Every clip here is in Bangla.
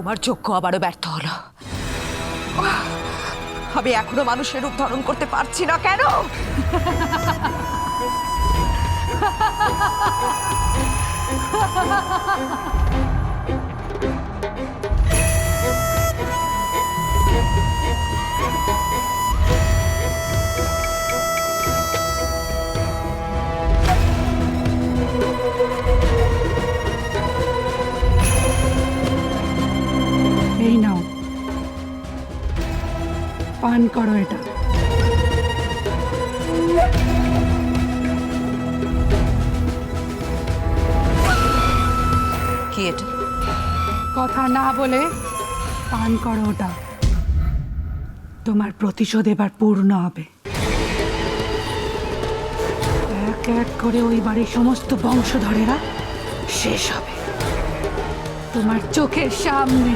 তোমার যজ্ঞ আবারও ব্যর্থ হলো। আমি এখনো মানুষের রূপ ধারণ করতে পারছি না কেন? এই নাও, পান করো এটা। কি এটা? কথা না বলে পান করো ওটা। তোমার প্রতিশোধ এবার পূর্ণ হবে। এক এক করে ওই বাড়ির সমস্ত বংশধরেরা শেষ হবে তোমার চোখের সামনে।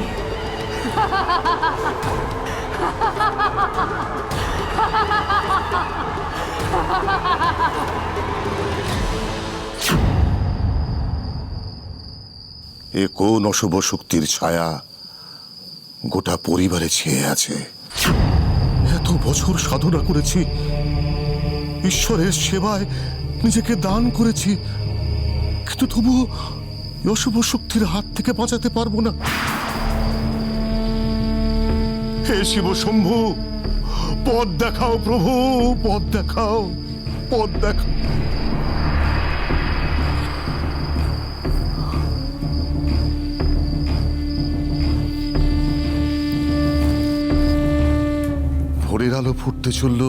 এ কোন অশুভ শক্তির ছায়া গোটা পরিবারে ছেয়ে আছে? এত বছর সাধনা করেছি, ঈশ্বরের সেবায় নিজেকে দান করেছি, কিন্তু তবুও অশুভ শক্তির হাত থেকে বাঁচাতে পারবো না। হে শিব শম্ভু, পথ দেখাও প্রভু, পথ দেখাও, পথ দেখাও। ভোরের আলো ফুটতে চলল,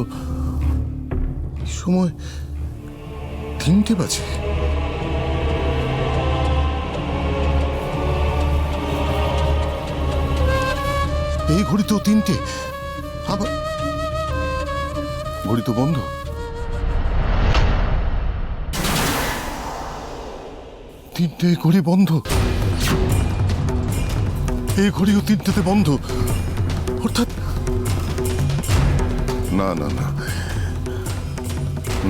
সময় 3টে বাজে। এই ঘড়ি তো 3টে, আবার ঘড়ি তো বন্ধ। তিনটে ঘড়ি বন্ধ, এই ঘড়িও 3টেতে বন্ধ। অর্থাৎ না না না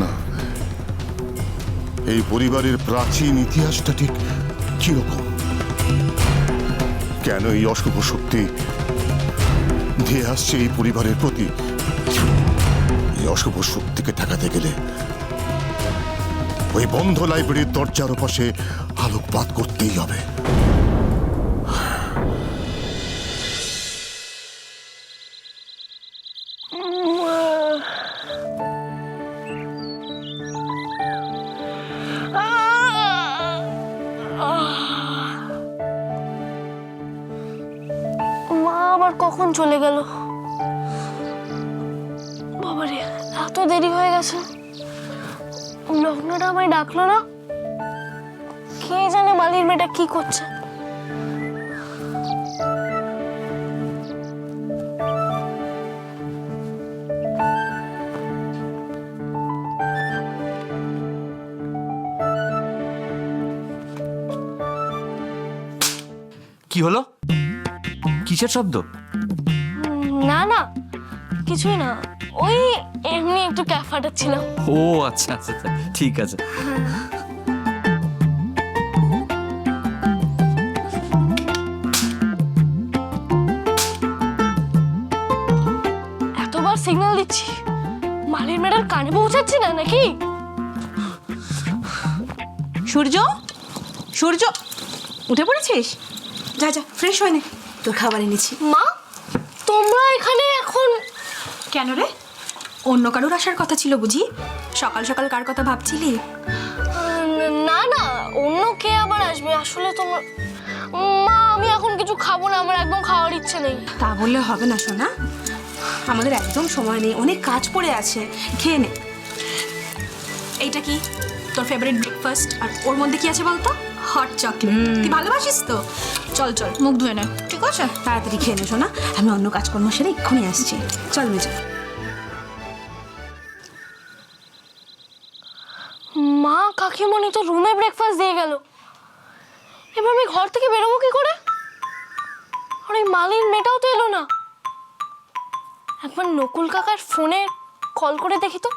না, এই পরিবারের প্রাচীন ইতিহাসটা ঠিক কিরকম? কেন এই অশুভ শক্তি ধেয়ে আসছে এই পরিবারের প্রতি? এই অশুভ শক্তিকে ঠেকাতে গেলে ওই বন্ধ লাইব্রেরির দরজার পাশে আলোকপাত করতেই হবে। মা আবার কখন চলে গেল? বাবারে, এত দেরি হয়ে গেছে। লগ্নটা আমায় ডাকলো না? কে জানে মালির মেয়েটা কি করছে। কি হলো? কিসের শব্দ? না না, কিছুই না, ওই এমনি একটু ক্যাফ ফাটাচ্ছিলাম। ও আচ্ছা আচ্ছা আচ্ছা, ঠিক আছে। এতবার সিগন্যাল দিচ্ছি, মালির মেয়েটার কানে পৌঁছাচ্ছে না নাকি? সূর্য, সূর্য, উঠে পড়েছিস? যা যা, ফ্রেশ হয়ে নে, তোর খাবার এনেছি। মা, তোমরা এখানে এখন? কেন রে, অন্য কারোর আসার কথা ছিল বুঝি? সকাল সকাল কার কথা ভাবছিলি? না না, অন্য কে আবার আসবে? আসলে তোমার মা, আমি এখন কিছু খাবো না, আমার একদম খাওয়ার ইচ্ছে নেই। তা বললে হবে না সোনা, আমাদের একদম সময় নেই, অনেক কাজ পড়ে আছে। খেয়ে নে। এইটা কি তোর ফেভারিট ব্রেকফাস্ট, আর ওর মধ্যে কি আছে বলতো? Hot chocolate. তুই ভালোবাসিস তো? চল চল, মুখ ধুয়ে নে, ঠিক আছে? তাড়াতাড়ি খেয়ে নে সোনা, আমি অন্য কাজকর্ম সেরে এক্ষুনি আসছি। চল মেজো। মা কাকিমণি তো রুমে ব্রেকফাস্ট দিয়ে গেল, এবার আমি ঘর থেকে বেরোবো কি করে? আর ওই মালির মেয়েটাও তো এলো না। একবার নকুল কাকার ফোনে কল করে দেখি তো।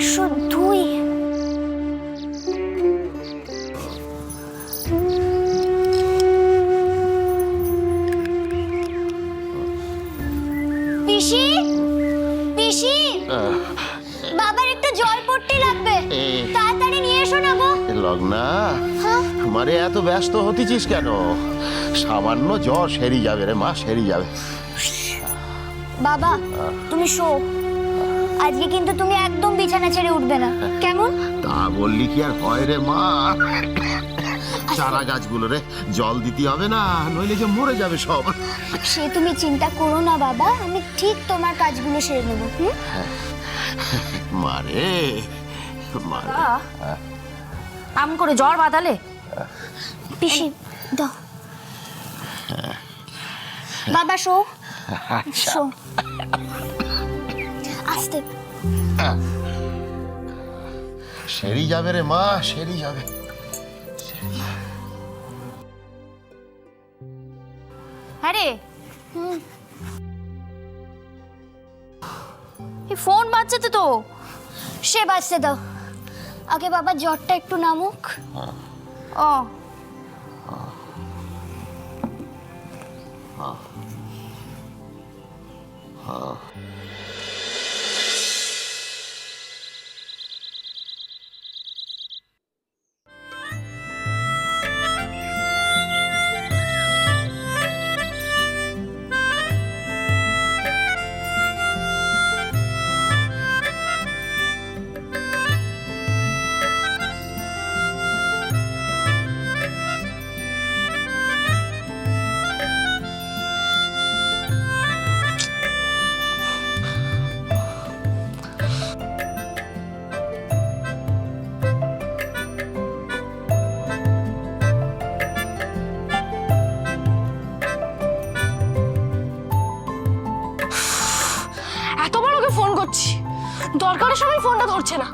102। পিসি, পিসি, বাবার একটু জল পড়তে লাগবে, তাড়াতাড়ি নিয়ে এসো না গো। লগ্না, মারে এত ব্যস্ত হতেছিস কেন? সামান্য জ্বর সেরে যাবে রে মা, সেরে যাবে। বাবা তুমি শো, আজকে কিন্তু তুমি একদম বিছানা ছেড়ে উঠবে না, কেমন? তা বললি কি আর হয় রে মা? চারা গাছগুলো রে জল দিতে হবে না, নইলে যে মরে যাবে সব। সে তুমি চিন্তা করো না বাবা, আমি ঠিক তোমার কাজগুলো সেরে নেবো। মারে, মারে। আম করে জ্বর বাঁধালে পিসি দাও। বাবা শো, শো আস্তে। সেরে যাবে রে মা, সেরে যাবে। আরে এই ফোন বাজছে তো, সে বাজতে দাও, আগে বাবা জ্বরটা একটু নামুক। ও এতবার ওকে ফোন করছি, দরকারের সময় ফোনটা ধরছে না।